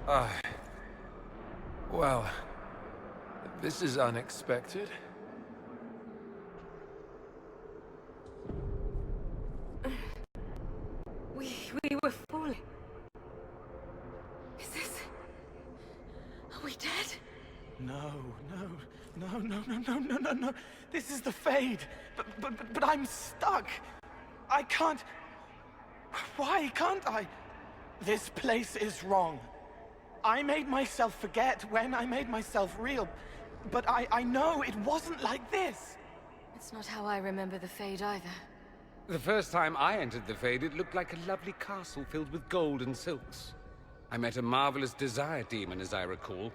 Uh, well, this is unexpected. We were falling. Is this... Are we dead? No. This is the Fade. But I'm stuck. I can't... Why can't I? This place is wrong. I made myself forget when I made myself real. But I know it wasn't like this. It's not how I remember the Fade either. The first time I entered the Fade, it looked like a lovely castle filled with gold and silks. I met a marvelous desire demon, as I recall.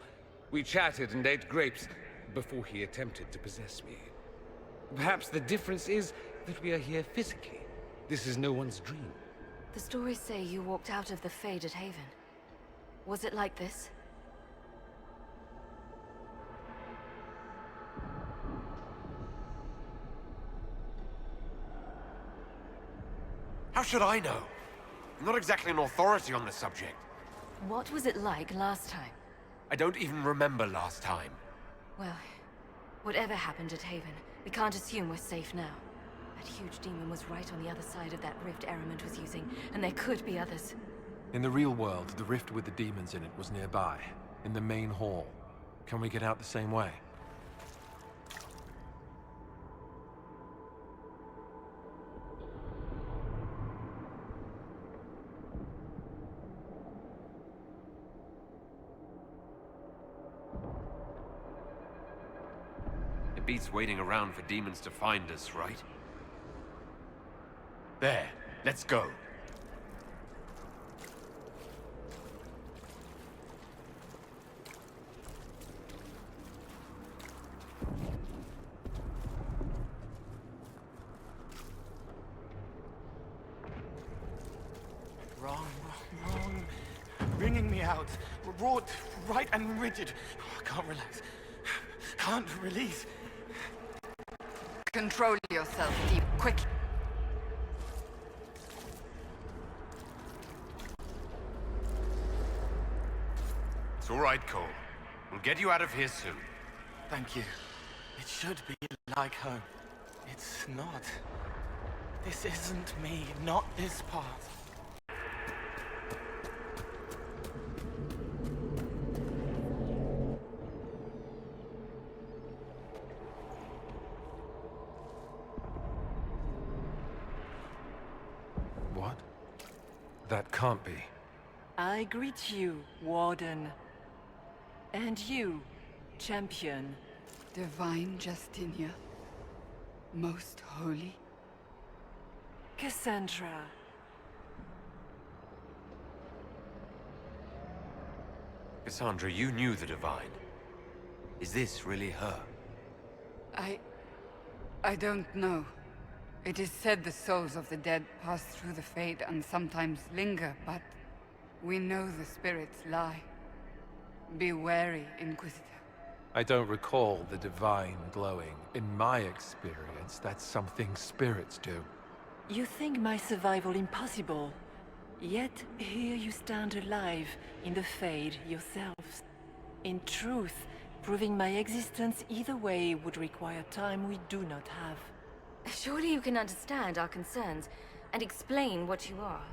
We chatted and ate grapes before he attempted to possess me. Perhaps the difference is that we are here physically. This is no one's dream. The stories say you walked out of the Fade at Haven. Was it like this? How should I know? I'm not exactly an authority on the subject. What was it like last time? I don't even remember last time. Well, whatever happened at Haven, we can't assume we're safe now. That huge demon was right on the other side of that rift Ehrman was using, and there could be others. In the real world, the rift with the demons in it was nearby, in the main hall. Can we get out the same way? It beats waiting around for demons to find us, right? There, let's go. Wrong. Bringing me out. Wrought, right and rigid. I can't relax. Can't release. Control yourself, Deep. Quick. It's all right, Cole. We'll get you out of here soon. Thank you. It should be like home. It's not. This isn't me, not this part. What? That can't be. I greet you, Warden. And you, Champion. Divine Justinia. Most holy. Cassandra. Cassandra, you knew the Divine. Is this really her? I don't know. It is said the souls of the dead pass through the Fade and sometimes linger, but we know the spirits lie. Be wary, Inquisitor. I don't recall the Divine glowing. In my experience, that's something spirits do. You think my survival impossible, yet here you stand alive in the Fade yourselves. In truth, proving my existence either way would require time we do not have. Surely you can understand our concerns and explain what you are.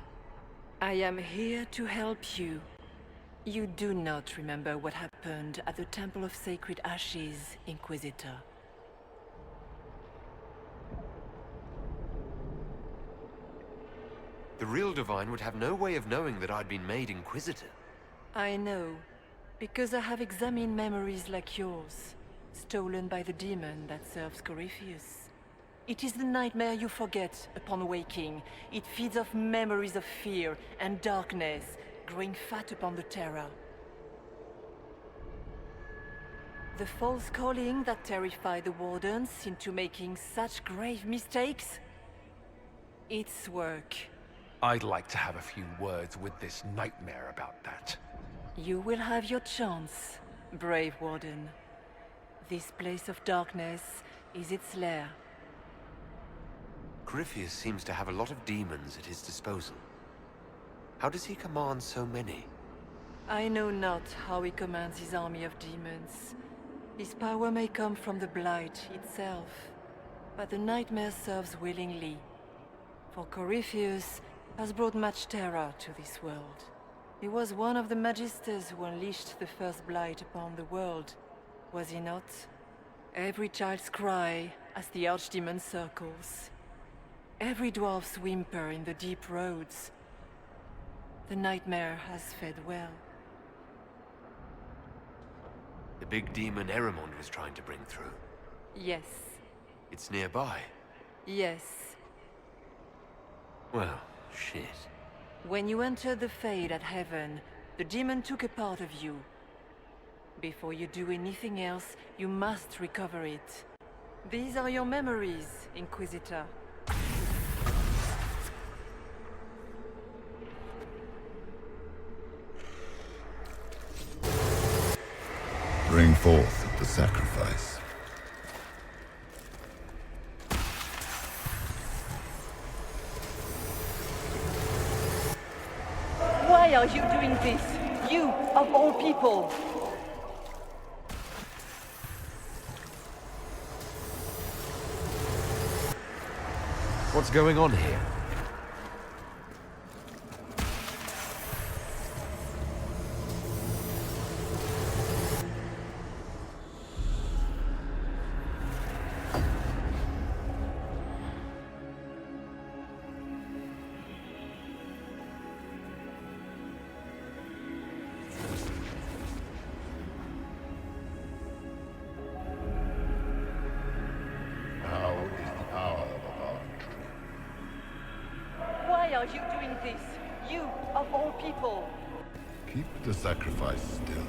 I am here to help you. You do not remember what happened at the Temple of Sacred Ashes, Inquisitor. The real Divine would have no way of knowing that I'd been made Inquisitor. I know, because I have examined memories like yours, stolen by the demon that serves Corypheus. It is the nightmare you forget upon waking. It feeds off memories of fear and darkness, growing fat upon the terror. The false calling that terrified the Wardens into making such grave mistakes? Its work. I'd like to have a few words with this nightmare about that. You will have your chance, brave Warden. This place of darkness is its lair. Corypheus seems to have a lot of demons at his disposal. How does he command so many? I know not how he commands his army of demons. His power may come from the Blight itself, but the nightmare serves willingly. For Corypheus has brought much terror to this world. He was one of the Magisters who unleashed the first Blight upon the world, was he not? Every child's cry as the Archdemon circles. Every dwarf's whimper in the deep roads. The nightmare has fed well. The big demon Eramond was trying to bring through. Yes. It's nearby. Yes. Well, shit. When you entered the Fade at Heaven, the demon took a part of you. Before you do anything else, you must recover it. These are your memories, Inquisitor. Bring forth the sacrifice. Why are you doing this? You, of all people! What's going on here? Why are you doing this? You, of all people! Keep the sacrifice still.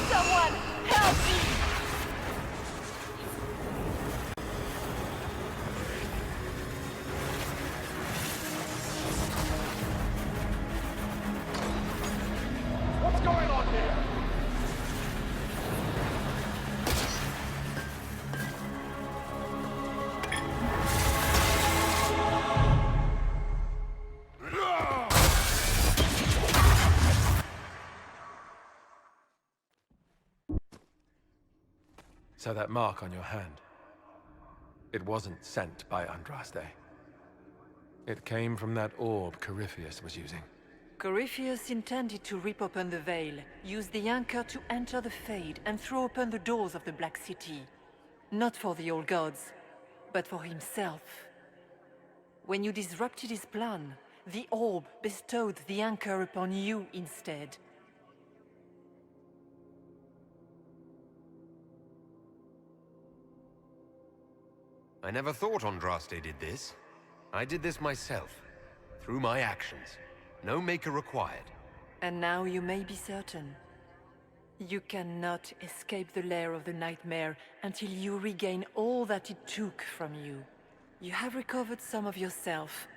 Someone, help me! What's going on here? So that mark on your hand, it wasn't sent by Andraste. It came from that orb Corypheus was using. Corypheus intended to rip open the veil, use the anchor to enter the Fade, and throw open the doors of the Black City. Not for the old gods, but for himself. When you disrupted his plan, the orb bestowed the anchor upon you instead. I never thought Andraste did this. I did this myself. Through my actions. No maker required. And now you may be certain. You cannot escape the lair of the nightmare until you regain all that it took from you. You have recovered some of yourself,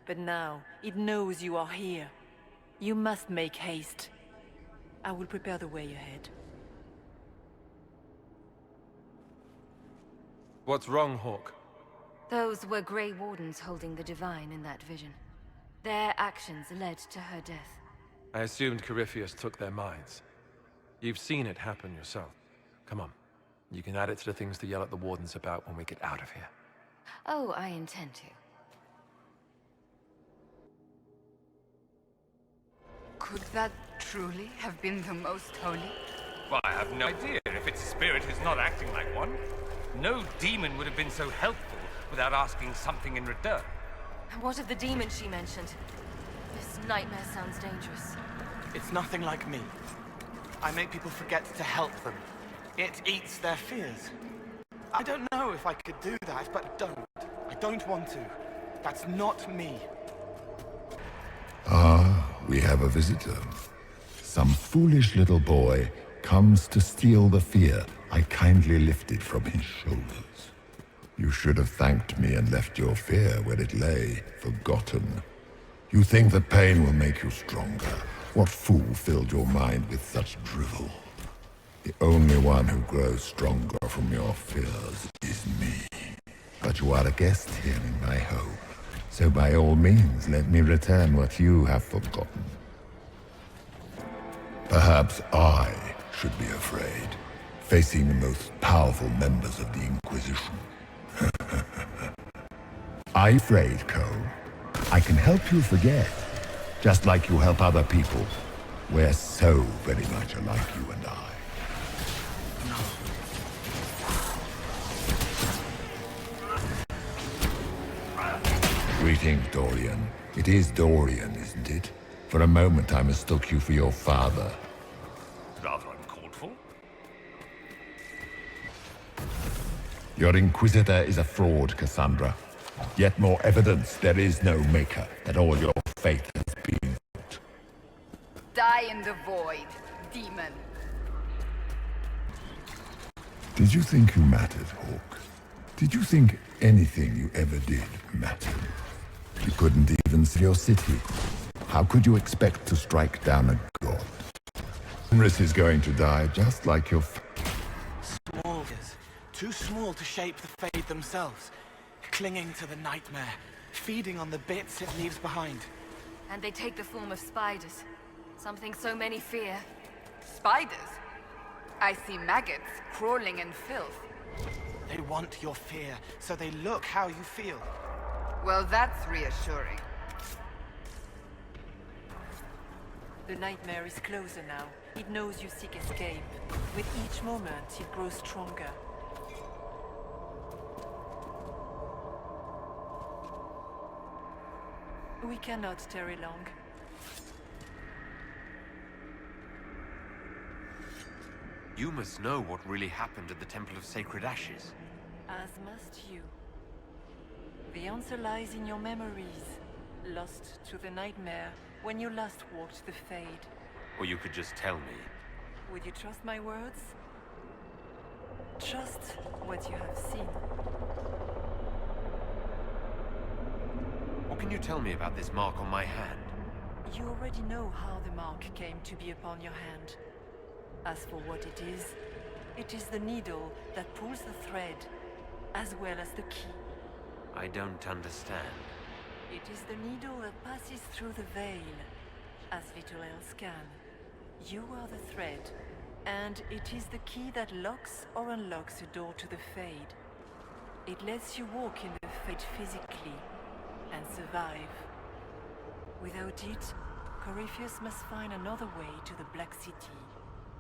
but now it knows you are here. You must make haste. I will prepare the way ahead. What's wrong, Hawke? Those were Grey Wardens holding the Divine in that vision. Their actions led to her death. I assumed Corypheus took their minds. You've seen it happen yourself. Come on. You can add it to the things to yell at the Wardens about when we get out of here. Oh, I intend to. Could that truly have been the most holy? Well, I have no idea if its spirit is not acting like one. No demon would have been so helpful without asking something in return. And what of the demon she mentioned? This nightmare sounds dangerous. It's nothing like me. I make people forget to help them. It eats their fears. I don't know if I could do that, but don't. I don't want to. That's not me. Ah, we have a visitor. Some foolish little boy comes to steal the fear I kindly lifted from his shoulders. You should have thanked me and left your fear where it lay, forgotten. You think that pain will make you stronger. What fool filled your mind with such drivel? The only one who grows stronger from your fears is me. But you are a guest here in my home. So by all means, let me return what you have forgotten. Perhaps I should be afraid, facing the most powerful members of the Inquisition. Are you afraid, Cole? I can help you forget, just like you help other people. We're so very much alike, you and I. Greetings, Dorian. It is Dorian, isn't it? For a moment I mistook you for your father. Rather uncalled for. Your Inquisitor is a fraud, Cassandra. Yet more evidence there is no Maker, that all your faith has been. Die in the void, demon. Did you think you mattered, Hawke? Did you think anything you ever did mattered? You couldn't even save your city. How could you expect to strike down a god? Fenris is going to die just like your Small is too small to shape the Fade themselves, clinging to the nightmare, feeding on the bits it leaves behind. And they take the form of spiders. Something so many fear. Spiders? I see maggots crawling in filth. They want your fear, so they look how you feel. Well, that's reassuring. The nightmare is closer now. It knows you seek escape. With each moment, it grows stronger. We cannot tarry long. You must know what really happened at the Temple of Sacred Ashes. As must you. The answer lies in your memories, lost to the nightmare when you last walked the Fade. Or you could just tell me. Would you trust my words? Trust what you have seen. What can you tell me about this mark on my hand? You already know how the mark came to be upon your hand. As for what it is the needle that pulls the thread, as well as the key. I don't understand. It is the needle that passes through the veil, as little else can. You are the thread, and it is the key that locks or unlocks a door to the Fade. It lets you walk in the Fade physically, and survive. Without it, Corypheus must find another way to the Black City.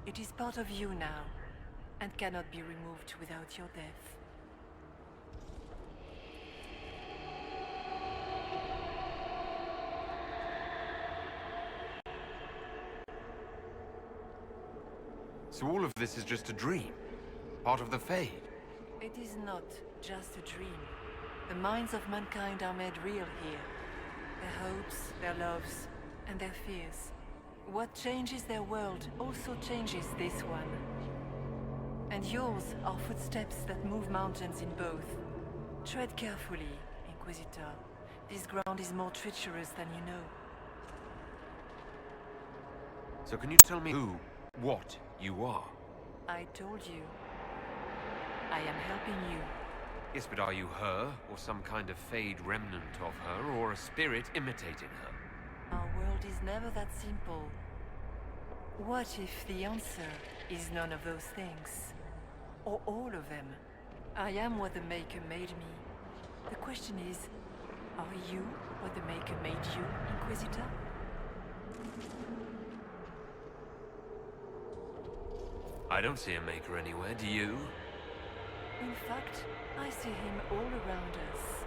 It is part of you now, and cannot be removed without your death. So all of this is just a dream? Part of the Fade? It is not just a dream. The minds of mankind are made real here. Their hopes, their loves, and their fears. What changes their world also changes this one. And yours are footsteps that move mountains in both. Tread carefully, Inquisitor. This ground is more treacherous than you know. So can you tell me who, what you are? I told you. I am helping you. Yes, but are you her, or some kind of Fade remnant of her, or a spirit imitating her? Our world is never that simple. What if the answer is none of those things? Or all of them? I am what the Maker made me. The question is, are you what the Maker made you, Inquisitor? I don't see a Maker anywhere, do you? In fact, I see him all around us.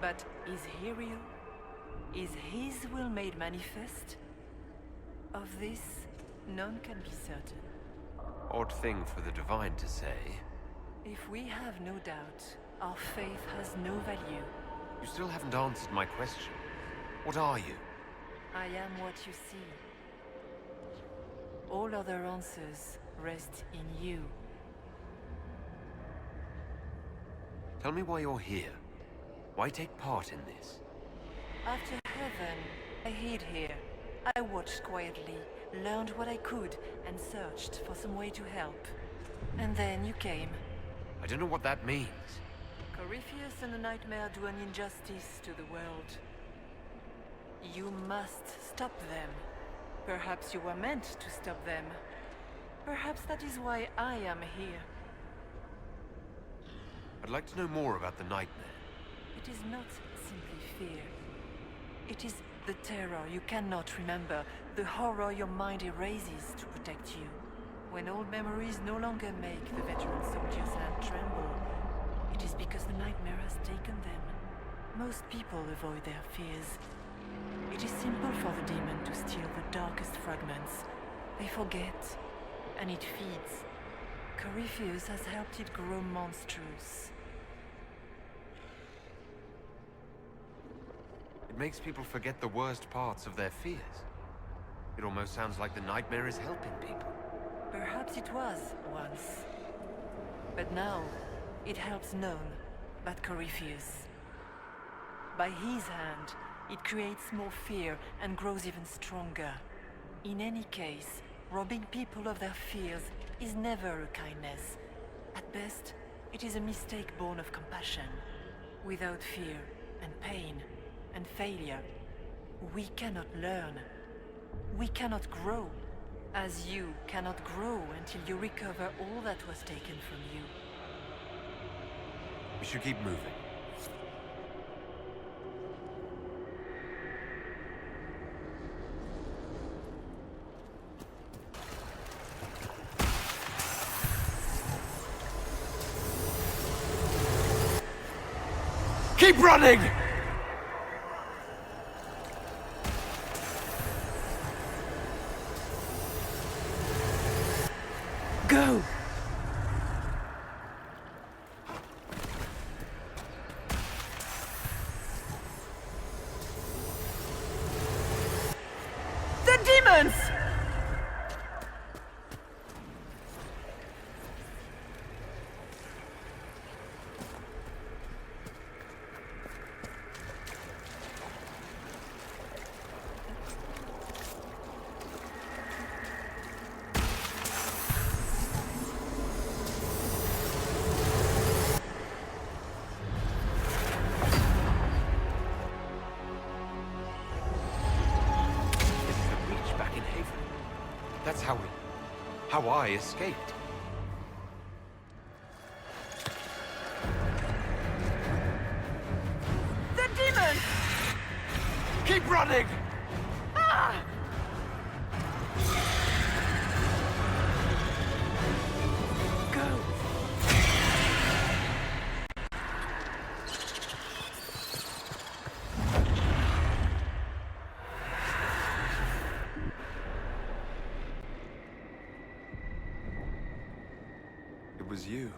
But is he real? Is his will made manifest? Of this, none can be certain. Odd thing for the Divine to say. If we have no doubt, our faith has no value. You still haven't answered my question. What are you? I am what you see. All other answers rest in you. Tell me why you're here. Why take part in this? After heaven, I hid here. I watched quietly, learned what I could, and searched for some way to help. And then you came. I don't know what that means. Corypheus and the Nightmare do an injustice to the world. You must stop them. Perhaps you were meant to stop them. Perhaps that is why I am here. I'd like to know more about the Nightmare. It is not simply fear. It is the terror you cannot remember, the horror your mind erases to protect you. When old memories no longer make the veteran soldier's hand tremble, it is because the Nightmare has taken them. Most people avoid their fears. It is simple for the demon to steal the darkest fragments. They forget, and it feeds. Corypheus has helped it grow monstrous. It makes people forget the worst parts of their fears. It almost sounds like the Nightmare is helping people. Perhaps it was once. But now, it helps none but Corypheus. By his hand, it creates more fear and grows even stronger. In any case, robbing people of their fears is never a kindness. At best, it is a mistake born of compassion. Without fear and pain and failure, we cannot learn. We cannot grow, as you cannot grow until you recover all that was taken from you. We should keep moving. Keep running! Go! The demons! That's how I escaped. The demon! Keep running! Ah! Go! It was you.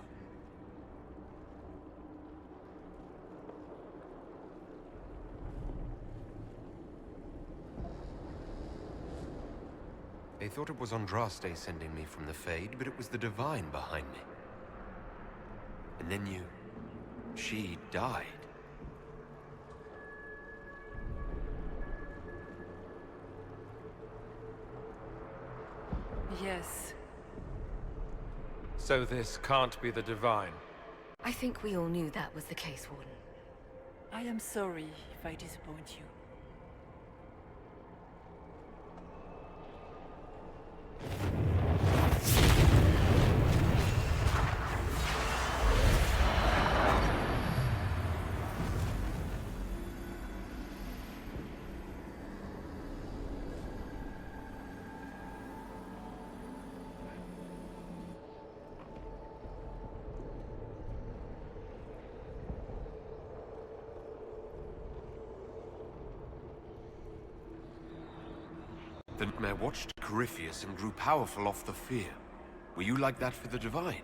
They thought it was Andraste sending me from the Fade, but it was the Divine behind me. And then she died. Yes. So this can't be the Divine. I think we all knew that was the case, Warden. I am sorry if I disappoint you. The Nightmare watched Corypheus and grew powerful off the fear. Were you like that for the Divine?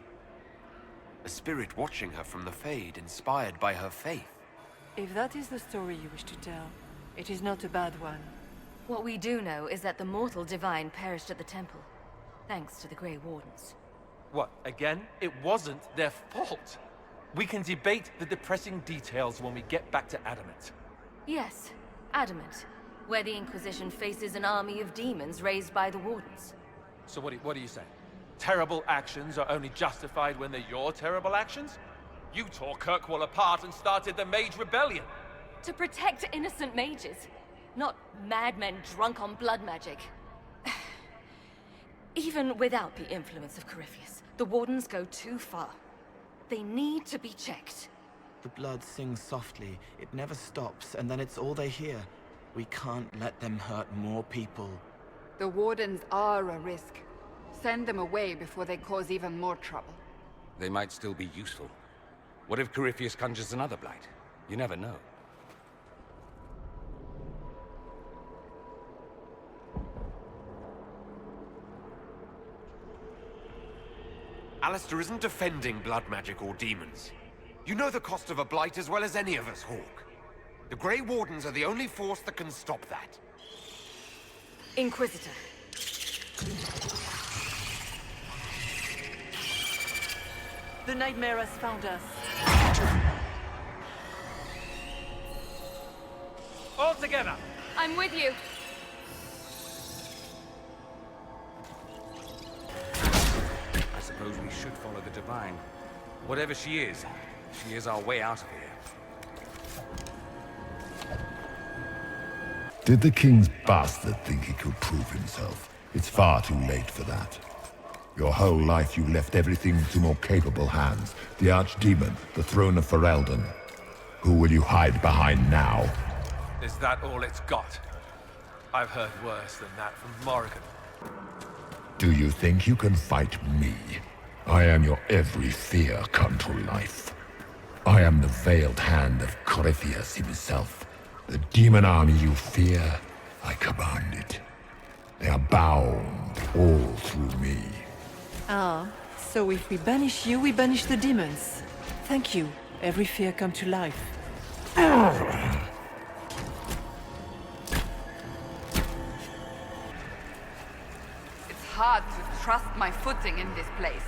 A spirit watching her from the Fade, inspired by her faith. If that is the story you wish to tell, it is not a bad one. What we do know is that the mortal Divine perished at the temple, thanks to the Grey Wardens. What, again? It wasn't their fault. We can debate the depressing details when we get back to Adamant. Yes, Adamant, where the Inquisition faces an army of demons raised by the Wardens. So what do you say? Terrible actions are only justified when they're your terrible actions? You tore Kirkwall apart and started the Mage Rebellion. To protect innocent mages, not madmen drunk on blood magic. Even without the influence of Corypheus, the Wardens go too far. They need to be checked. The blood sings softly, it never stops, and then it's all they hear. We can't let them hurt more people. The Wardens are a risk. Send them away before they cause even more trouble. They might still be useful. What if Corypheus conjures another blight? You never know. Alistair isn't defending blood magic or demons. You know the cost of a blight as well as any of us, Hawke. The Grey Wardens are the only force that can stop that. Inquisitor. The nightmare has found us. All together! I'm with you. I suppose we should follow the Divine. Whatever she is our way out of here. Did the King's bastard think he could prove himself? It's far too late for that. Your whole life you left everything to more capable hands. The Archdemon, the throne of Ferelden. Who will you hide behind now? Is that all it's got? I've heard worse than that from Morrigan. Do you think you can fight me? I am your every fear come to life. I am the veiled hand of Corypheus himself. The demon army you fear, I command it. They are bound all through me. Ah, so if we banish you, we banish the demons. Thank you. Every fear come to life. It's hard to trust my footing in this place.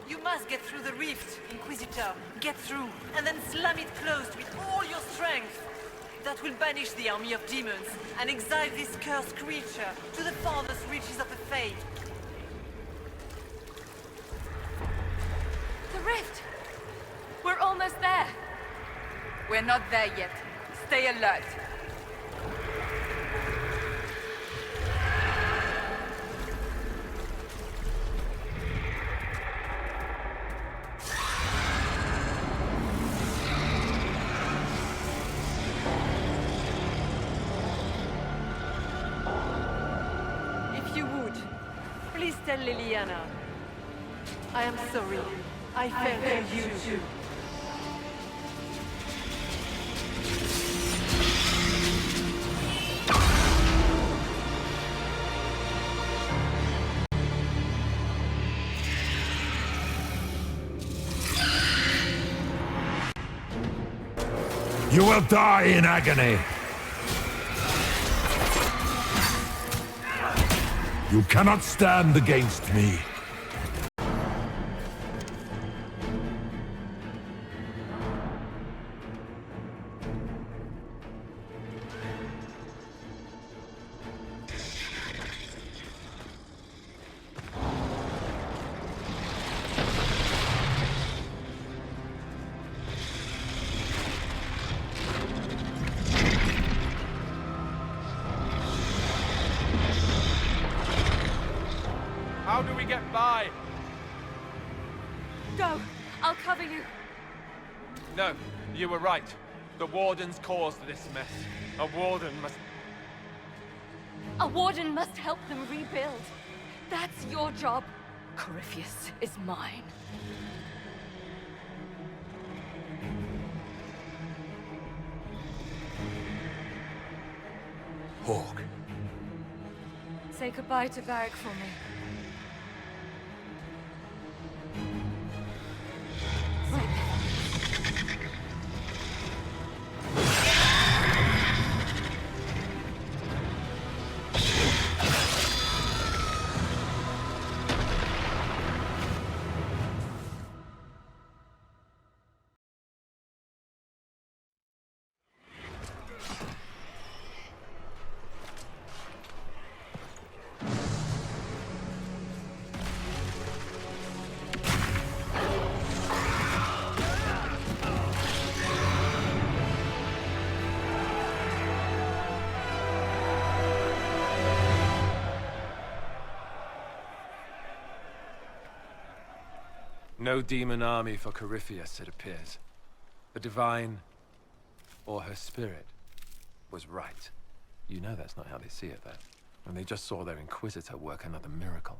You must get through the rift, Inquisitor. Get through, and then slam it closed with all your strength. That will banish the army of demons and exile this cursed creature to the farthest reaches of the Fade. The rift! We're almost there. We're not there yet. Stay alert. If you would, please tell Liliana. I am sorry. I failed you too. You will die in agony. You cannot stand against me. How do we get by? Go! I'll cover you. No, you were right. The Wardens caused this mess. A Warden must... A Warden must help them rebuild. That's your job. Corypheus is mine. Hawke. Say goodbye to Varric for me. Right. No demon army for Corypheus, it appears. The Divine, or her spirit, was right. You know that's not how they see it, though. When they just saw their Inquisitor work another miracle.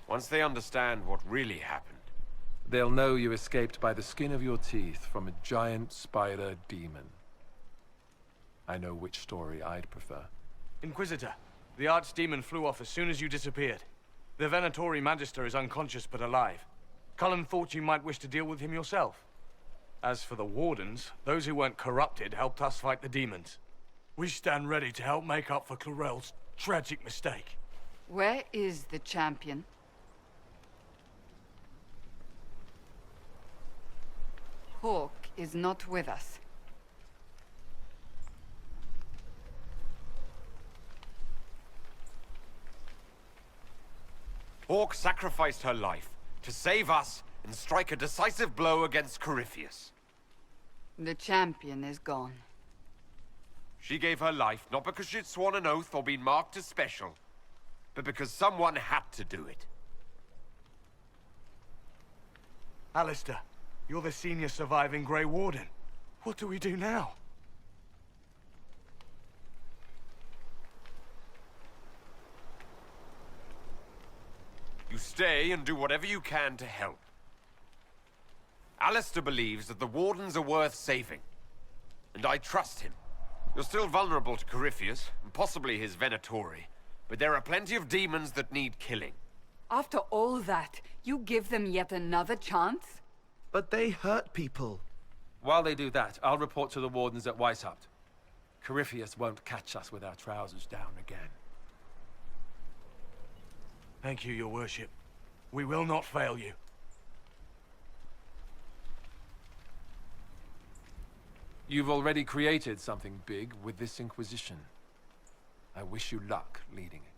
Once they understand what really happened, they'll know you escaped by the skin of your teeth from a giant spider demon. I know which story I'd prefer. Inquisitor, the archdemon flew off as soon as you disappeared. The Venatori Magister is unconscious but alive. Cullen thought you might wish to deal with him yourself. As for the Wardens, those who weren't corrupted helped us fight the demons. We stand ready to help make up for Clorel's tragic mistake. Where is the champion? Hawke is not with us. Hawke sacrificed her life to save us and strike a decisive blow against Corypheus. The champion is gone. She gave her life not because she'd sworn an oath or been marked as special, but because someone had to do it. Alistair, you're the senior surviving Grey Warden. What do we do now? You stay and do whatever you can to help. Alistair believes that the Wardens are worth saving, and I trust him. You're still vulnerable to Corypheus, and possibly his Venatori, but there are plenty of demons that need killing. After all that, you give them yet another chance? But they hurt people. While they do that, I'll report to the Wardens at Weishaupt. Corypheus won't catch us with our trousers down again. Thank you, your worship. We will not fail you. You've already created something big with this Inquisition. I wish you luck leading it.